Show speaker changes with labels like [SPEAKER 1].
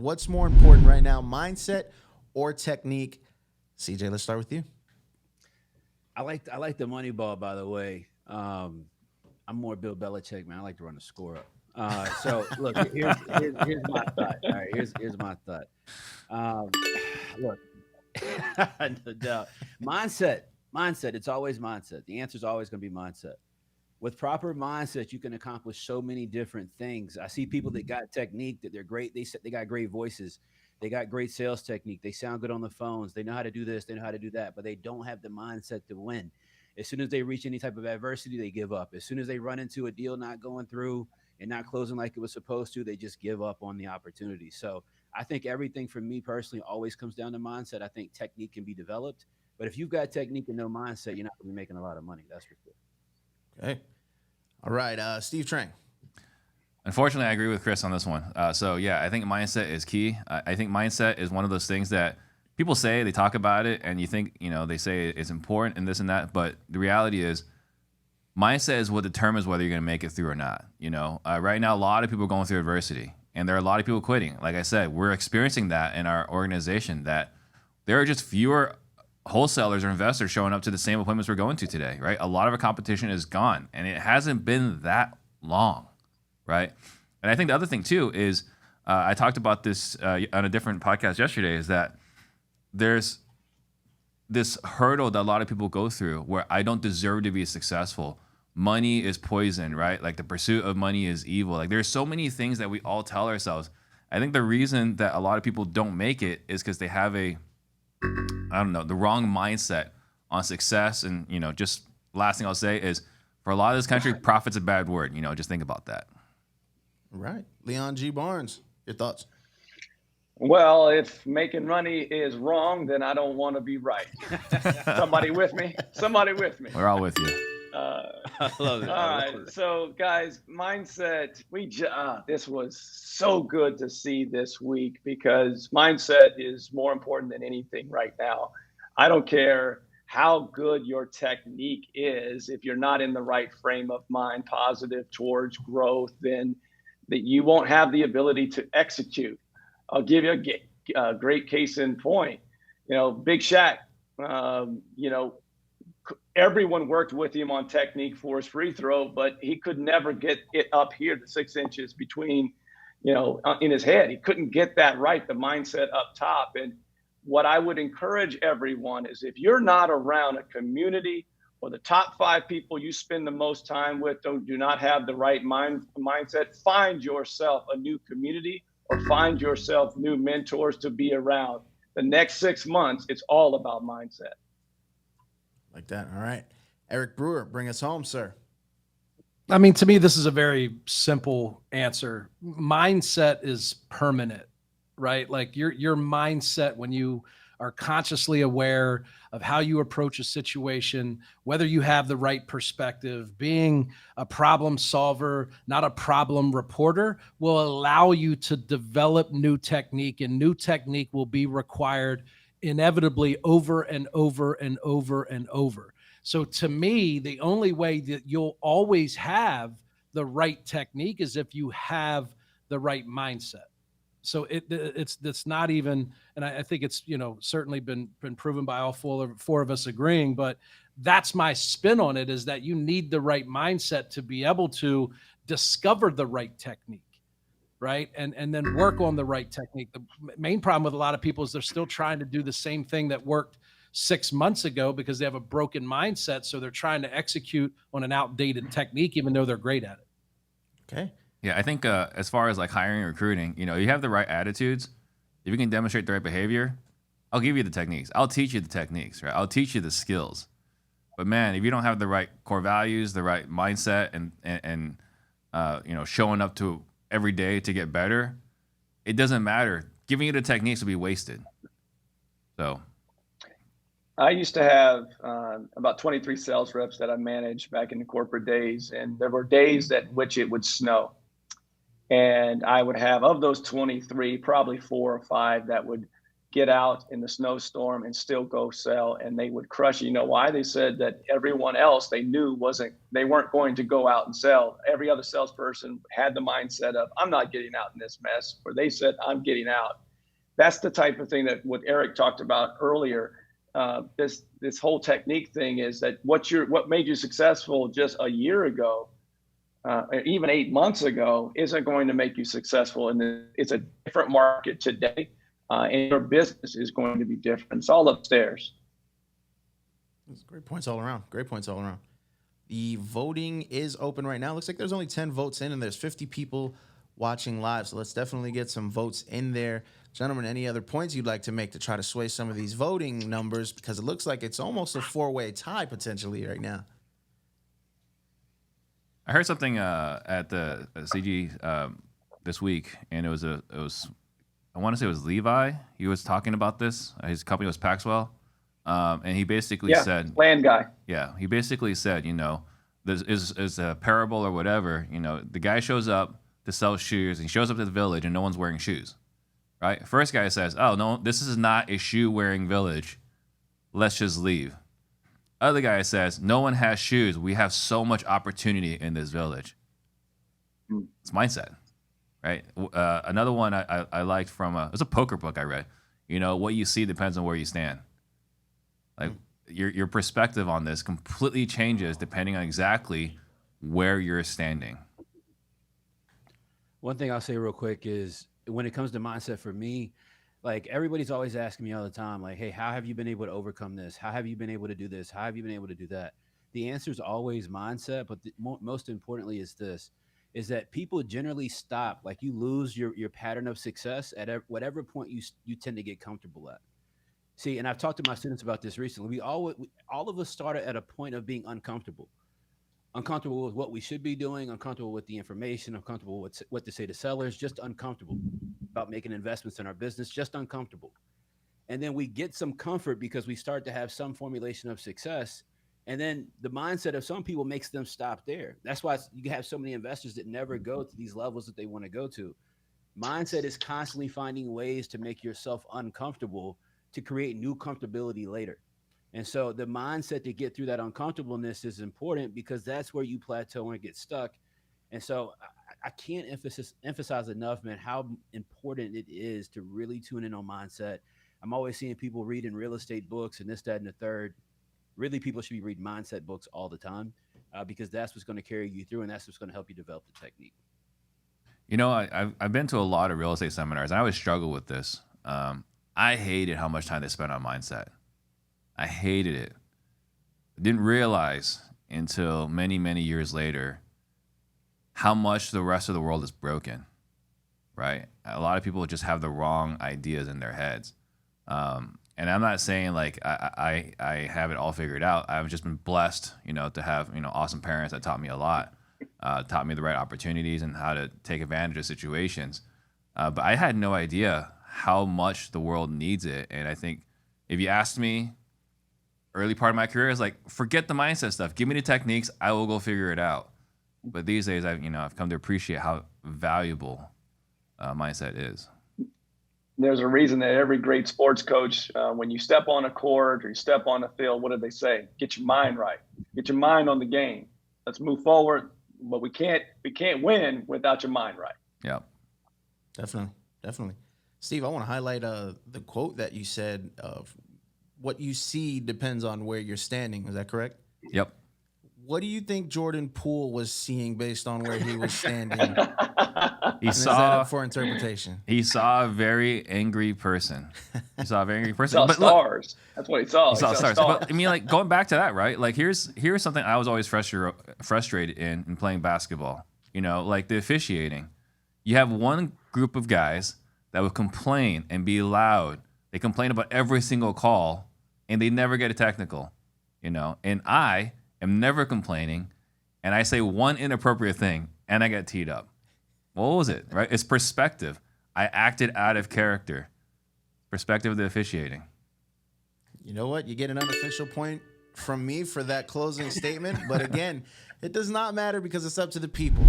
[SPEAKER 1] what's more important right now, mindset or technique? CJ, let's start with you.
[SPEAKER 2] I like the money ball, by the way. I'm more Bill Belichick, man. I like to run the score up. So look, here's my thought. All right, here's my thought. Um, look, no doubt. Mindset. It's always mindset. The answer is always going to be mindset. With proper mindset, you can accomplish so many different things. I see people that got technique, that they're great. They got great voices. They got great sales technique. They sound good on the phones. They know how to do this. They know how to do that, but they don't have the mindset to win. As soon as they reach any type of adversity, they give up. As soon as they run into a deal not going through and not closing like it was supposed to, they just give up on the opportunity. So I think everything for me personally always comes down to mindset. I think technique can be developed, but if you've got technique and no mindset, you're not going to be making a lot of money. That's for sure.
[SPEAKER 1] Okay. All right. Steve Trang.
[SPEAKER 3] Unfortunately, I agree with Chris on this one. So yeah, I think mindset is key. I think mindset is one of those things that people say, they talk about it, and you think, they say it's important and this and that, but the reality is mindset is what determines whether you're going to make it through or not. Right now, a lot of people are going through adversity, and there are a lot of people quitting. Like I said, we're experiencing that in our organization, that there are just fewer wholesalers or investors showing up to the same appointments we're going to today, right? A lot of our competition is gone, and it hasn't been that long, right? And I think the other thing too is, I talked about this on a different podcast yesterday, is that there's this hurdle that a lot of people go through where I don't deserve to be successful. Money is poison, right? Like the pursuit of money is evil. Like there's so many things that we all tell ourselves. I think the reason that a lot of people don't make it is because they have the wrong mindset on success. And, just last thing I'll say is, for a lot of this country, profit's a bad word. Just think about that.
[SPEAKER 1] Right. Leon G. Barnes, your thoughts?
[SPEAKER 4] Well, if making money is wrong, then I don't want to be right. Somebody with me?
[SPEAKER 3] We're all with you.
[SPEAKER 2] I love it.
[SPEAKER 4] All right. So, guys, mindset. This was so good to see this week, because mindset is more important than anything right now. I don't care how good your technique is. If you're not in the right frame of mind, positive towards growth, then that you won't have the ability to execute. I'll give you a great case in point. Big Shaq, everyone worked with him on technique for his free throw, but he could never get it up here, the 6 inches between, in his head. He couldn't get that right, the mindset up top. And what I would encourage everyone is, if you're not around a community, or the top 5 people you spend the most time with do not have the right mindset, find yourself a new community, or find yourself new mentors to be around. The next 6 months, it's all about mindset.
[SPEAKER 1] Like that. All right. Eric Brewer, bring us home, sir.
[SPEAKER 5] I mean, to me, this is a very simple answer. Mindset is permanent, right? Like your mindset, when you are consciously aware of how you approach a situation, whether you have the right perspective, being a problem solver, not a problem reporter, will allow you to develop new technique, and new technique will be required inevitably over and over and over and over. So to me, the only way that you'll always have the right technique is if you have the right mindset. So it's not even, and I think it's, certainly been proven by all four of us agreeing, but that's my spin on it, is that you need the right mindset to be able to discover the right technique, right? And then work on the right technique. The main problem with a lot of people is they're still trying to do the same thing that worked 6 months ago, because they have a broken mindset. So they're trying to execute on an outdated technique, even though they're great at it.
[SPEAKER 1] Okay.
[SPEAKER 3] Yeah, I think as far as like hiring and recruiting, you have the right attitudes. If you can demonstrate the right behavior, I'll give you the techniques. I'll teach you the techniques, right? I'll teach you the skills. But man, if you don't have the right core values, the right mindset, and showing up to every day to get better, it doesn't matter. Giving you the techniques will be wasted. So,
[SPEAKER 4] I used to have about 23 sales reps that I managed back in the corporate days, and there were days at which it would snow. And I would have, of those 23, probably 4 or 5 that would get out in the snowstorm and still go sell, and they would crush it. You know why? They said that everyone else they knew they weren't going to go out and sell. Every other salesperson had the mindset of, I'm not getting out in this mess, or they said, I'm getting out. That's the type of thing that what Eric talked about earlier. This whole technique thing is that what made you successful just a year ago, even 8 months ago, isn't going to make you successful. And it's a different market today, and your business is going to be different. It's all upstairs.
[SPEAKER 1] That's great points all around. Great points all around. The voting is open right now. Looks like there's only 10 votes in, and there's 50 people watching live. So let's definitely get some votes in there. Gentlemen, any other points you'd like to make to try to sway some of these voting numbers? Because it looks like it's almost a 4-way tie potentially right now.
[SPEAKER 3] I heard something at the CG this week, and it was I want to say it was Levi. He was talking about this. His company was Paxwell, and he basically said,
[SPEAKER 4] land guy.
[SPEAKER 3] Yeah, he basically said, this is a parable or whatever. The guy shows up to sell shoes, and he shows up to the village, and no one's wearing shoes. Right? First guy says, oh, no, this is not a shoe-wearing village. Let's just leave. Other guy says, no one has shoes. We have so much opportunity in this village. It's mindset, right? Another one I liked from it was a poker book I read. What you see depends on where you stand. Like your perspective on this completely changes depending on exactly where you're standing.
[SPEAKER 2] One thing I'll say real quick is when it comes to mindset for me, like everybody's always asking me all the time, like, hey, how have you been able to overcome this? How have you been able to do this? How have you been able to do that? The answer is always mindset. But most importantly is that people generally stop, like you lose your pattern of success at whatever point you tend to get comfortable at. See, and I've talked to my students about this recently. All of us started at a point of being uncomfortable with what we should be doing, uncomfortable with the information, uncomfortable with what to say to sellers, just uncomfortable about making investments in our business, just uncomfortable. And then we get some comfort because we start to have some formulation of success. And then the mindset of some people makes them stop there. That's why you have so many investors that never go to these levels that they want to go to. Mindset is constantly finding ways to make yourself uncomfortable to create new comfortability later. And so the mindset to get through that uncomfortableness is important because that's where you plateau and get stuck. And so I can't emphasize enough, man, how important it is to really tune in on mindset. I'm always seeing people reading real estate books and this, that, and the third. Really, people should be reading mindset books all the time because that's what's going to carry you through and that's what's going to help you develop the technique.
[SPEAKER 3] I've been to a lot of real estate seminars. And I always struggle with this. I hated how much time they spent on mindset. I hated it. I didn't realize until many, many years later how much the rest of the world is broken, right? A lot of people just have the wrong ideas in their heads. And I'm not saying like I have it all figured out. I've just been blessed, to have, awesome parents that taught me a lot, taught me the right opportunities and how to take advantage of situations. But I had no idea how much the world needs it. And I think if you asked me early part of my career, is like, forget the mindset stuff. Give me the techniques. I will go figure it out. But these days, I've come to appreciate how valuable mindset is.
[SPEAKER 4] There's a reason that every great sports coach, when you step on a court or you step on a field, what do they say? Get your mind right. Get your mind on the game. Let's move forward. But we can't win without your mind right.
[SPEAKER 3] Yeah,
[SPEAKER 1] Definitely. Steve, I want to highlight the quote that you said of what you see depends on where you're standing. Is that correct?
[SPEAKER 3] Yep.
[SPEAKER 1] What do you think Jordan Poole was seeing based on where he was standing? Is that up for interpretation?
[SPEAKER 3] He saw a very angry person.
[SPEAKER 4] He saw stars. That's what he saw.
[SPEAKER 3] He saw stars. But, I mean, like going back to that, right? Like here's something I was always frustrated in playing basketball. Like the officiating. You have one group of guys that would complain and be loud. They complain about every single call, and they never get a technical. And I am never complaining, and I say one inappropriate thing, and I get teed up. What was it, right? It's perspective. I acted out of character. Perspective of the officiating.
[SPEAKER 1] You know what? You get an unofficial point from me for that closing statement. But again, it does not matter because it's up to the people.